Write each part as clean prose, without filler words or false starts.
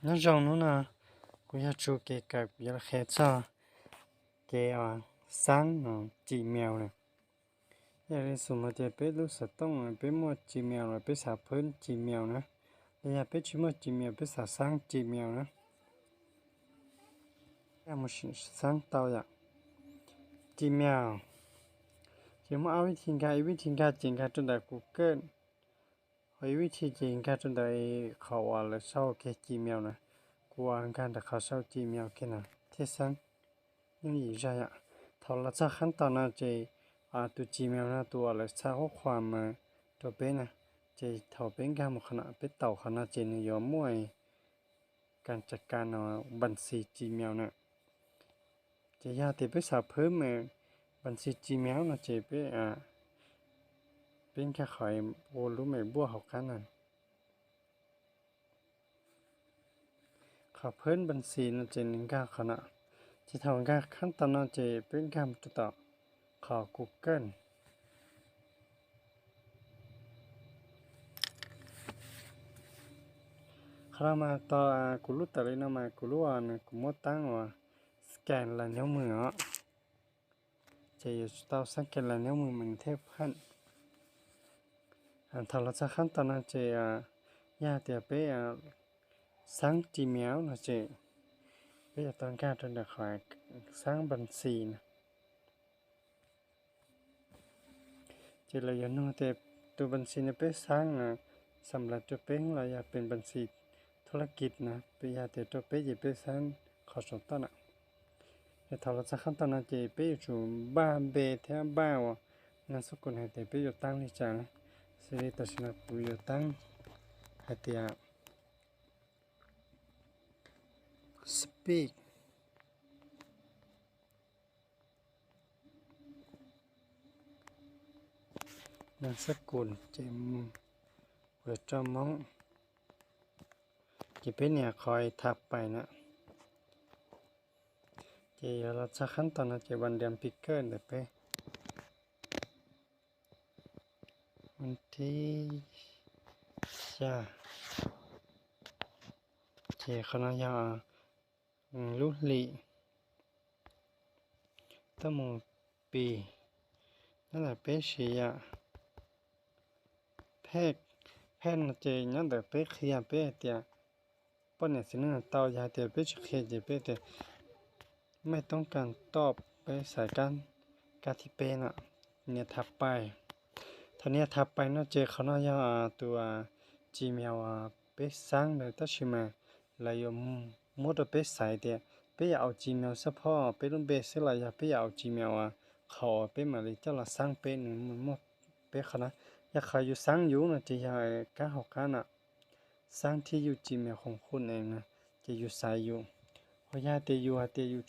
nó rong nó nè cũng như chú cái cũng như khé cho cái sáng nó chỉ mèo này giờ đây số mà để bé lúc sợ tông rồi bé mua chỉ mèo rồi bé xả phun chỉ mèo nữa giờ bé chỉ mua chỉ mèo bé xả sáng chỉ mèo nữa em một sáng tao vậy chỉ mèo chỉ mua aoวิธีการจริงการจนได้ Google วิธีจริงการจนได้เขาว่าแล้วเช่าแค่จีเมลนะกูอ่านการแต่เขาเช่าจีเมลแค่นั้นที่สังยังอีกใจอ่ะถ้าเราจะขั้นตอนนั้นจะตัวจีเมลนะตัวแล้วเช่าข้อความมาตัวเป็นนะจะถ้าเป็นการขนาดเป็นเต่าขนาดจะนิยมมวยการจัดการบัญชีจีเมลนะจะยากที่ไปสอบเพิ่มมาบัญชีจีเมลนะจะเป็นแค่ขายโอรู้ไหมบัวเขากันนั่นเขาเพิ่มบัญชีนะจะหนึ่งก้าขนาดจะทำการขั้นตอนนั้นจะเป็นการติดต่อขอ Google ครามาต่อกูรู้แต่เลยนะมากูรู้ว่ากูมั่วตั้งว่าสแกนลายนิ้วมือจะอยู่ต่อสแกนลายนิ้วมือมันเทพพันถ้าเราจะขั้นตอนนั้นจะยากแต่ไปสั่ง Gmail นะจะไปต้องการจนได้ขอสั่งบัญชีนะจะเราอย่างนู้นแต่ตัวบัญชีเนี่ยไปสั่งสำหรับตัวเป็นเราอยากเป็นบัญชีธุรกิจนะไปอยากแต่ตัวเป็นจะไปสั่งขอส่งต้นแต่ถ้าเราจะขั้นตอนนั้นจะไปอยู่บ้านเบทแถวบ้านว่างานสกุลให้แต่ไปอยู่ตั้งนี่จังสิริตัดสินกูอยู่ตั้งให้แต่ speak นามสกุลเจมเปิดจอมองจะเป็นเนี่ยคอยทับไปนะเจเราจะขั้นตอนนั้นจะวันเดือนปีเกิลเดี๋ยวไปวันที่จะเจขณะยาลุลีตั้งมปีนั่นแหละเป็นเสียแพทย์นะเจนั่นแต่เป็นขยันเป็นเดียป้อนเนี่ยสิ่งนั้นต่อยาเดียวเป็นเขยเดียวเป็นเดียไม่ต้องการตอบไปสายการที่เป็นเนี่ยทับไปท่านี้ทับไปนะเจเขาน่ายาตัว Gmail ไปสร้างเลยตั้งชื่อมาแล้วยมมุดไปใส่เดียไปเอา Gmail เฉพาะไปรุ่นเบสเลยอยากไปเอา Gmail เขาไปมาเลยเจ้าละสร้างเป็นมันหมดไปขนาดอยากเขาอยู่สร้างอยู่นะจะอยากก้าวกันสร้างที่อยู่ Gmail ของคุณเองนะจะอยู่สายอยู่เพราะญาติอยู่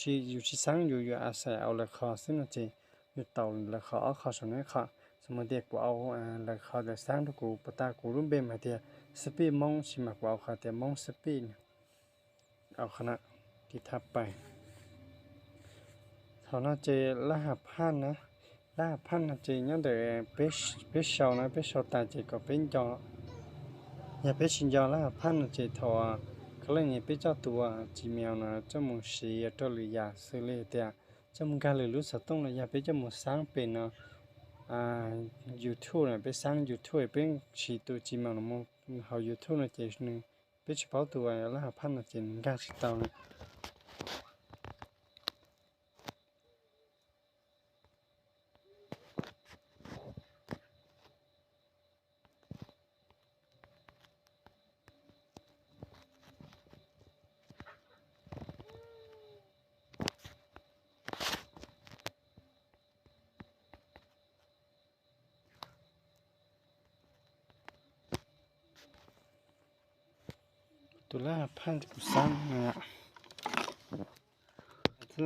ที่สร้างอยู่อาศัยเอาเลยเขาซึ่งจะอยู่เต่าเลยเขาเอาเขาส่วนนี้เขาสมมติเด็กกูเอาเลยเขาเลยสร้างทุกกูปตากูรุ่นเบมมาเดียสปีดมองชิมากกว่าเขาแต่มองสปีดเอาขนาดที่ทับไปเขาน่าจะรหัสพันนะรหัสพันน่าจะยังเดี๋ยวไปเช่านะไปเช่าตาจะก็เป็นจออย่าไปชินยอรหัสพันน่าจะถอเขาเลยเนี่ยไปเจ้าตัว Gmail นะเจ้ามือสีตัวหรือยาซื้อเลยแต่เจ้ามือการเลยรู้สึกต้องเลยอย่าไปเจ้ามือสร้างเป็นYouTube นะไปสร้าง YouTube เป็นชีตัว Gmail นะมั้งเขา YouTube นะจะนึงไปเฉพาะตัวรหัสพันน่าจะง่ายสุดตอนนี้ตัวรหัสพันที่กูสร้างนะ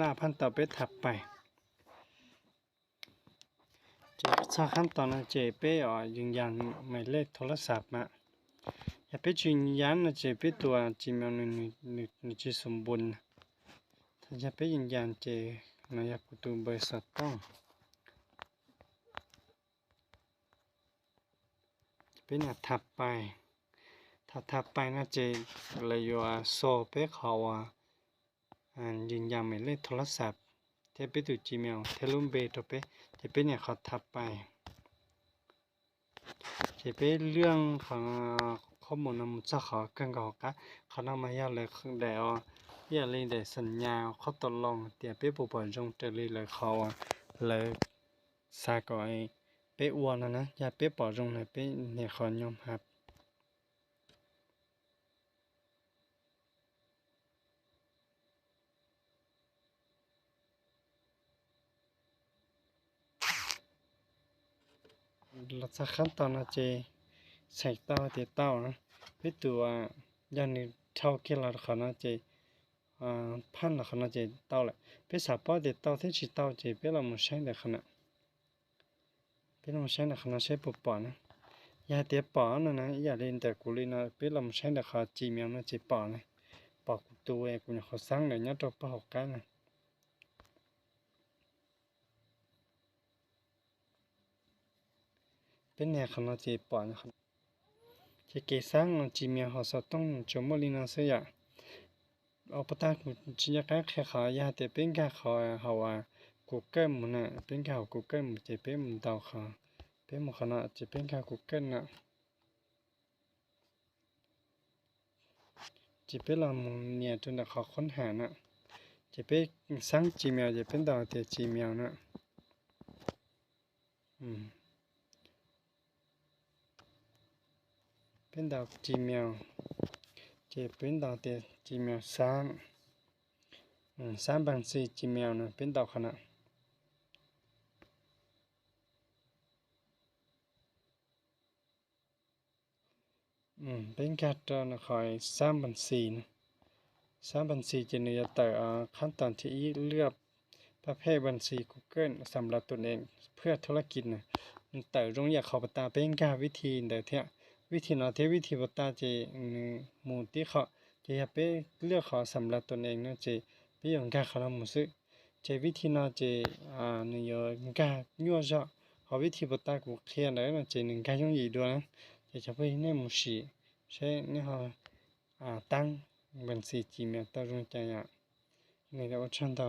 รหัสพันต่อไปถัดไปจะสร้างขั้นตอนนั้นจะไปยืนยันหมายเลขโทรศัพท์มาอย่าไปยืนยันนะจะไปตัว Gmail นี่จะสมบูรณ์ถ้าจะไปยืนยันจะนายกุตุบริษัทต้องเป็นถัดไป ถ้าไปนะเจเลยอยู่โซเป้เขายืนยันหมายเลขโทรศัพท์เทไปดู Gmail เทลุมเบตัวเป้จะเป็นเนี่ยเขาทับไปจะเป็นเรื่องของข้อมูลมุจเขากันกับเขานำมาอย่าเลยเดี๋ยวอย่าเลยเดี๋ยวสัญญาเขาตกลงเดี๋ยวเป้ผู้บริจงจะเลยเขาเลยสากอยเป้อ้วนนะอย่าเป้ปอจงเลยเป้เนี่ยขอยอมรับลักษณะขั้นตอนนะเจใส่เต้าเดี๋ยวเต้านะไปตัวยันนี่เท่าเกี่ยวกับเขานะเจพันละเขานะเจเต้าแหละไปสาปอเดี๋ยวเต้าที่ชิเต้าเจไปเราไม่ใช่เด็กขนาดไปเราไม่ใช่เด็กขนาดใช้ปุ๊บปอนะอย่าเดี๋ยวปอนะอย่าเล่นแต่กูเลยนะไปเราไม่ใช่เด็กเขาจีเมียนะเจปอนะปอกูตัวกูเนี่ยเขาสร้างเลยเนี่ยตัวปอหกกันนะเป็นเนี่ยขนาดเจปอนะครับจะเกสร้างจีเมียเขาสต้องจมลินาเสียเอาปตาจีนการแค่ขายาแต่เป็นการขอเขากูเกิลมันน่ะเป็นการกูเกิลจะเป็นมันดาวเขาเป็นมันขนาดจะเป็นการกูเกิลน่ะจะเป็นเราเนี่ยจนเขาค้นหาน่ะจะเป็นสร้างจีเมลจะเป็นดาวแต่จีเมลน่ะเป็นดาวจีเมลจะเป็นดาวแต่จีเมลสร้าง3,4จีเมลน่ะเป็นดาวขนาดเป็นการตอนคอย3,4นะ3,4จะเนี่ยแต่ขั้นตอนที่เลือกประเภทบัญชี Google สำหรับตนเองเพื่อธุรกิจนะแต่ตรงอยากเขาปตาเป็นการวิธีเดี๋ยวเที่ยวิธีนาที่วิธีปตาจะหมู่ที่เขาจะอยากไปเลือกเขาสำหรับตนเองนะจะไปอย่างการเขาทำมุสึจะวิธีนาจะเนี่ยการยั่วเจาะเขาวิธีปตากูเคลียร์แล้วนะจะหนึ่งการย่งยีด้วยนะจะไปเนี่ยมุสีใช่เนี่ยเขาตั้งบัญชีจีเมลตั้งตรงใจในเราชั้นต่อ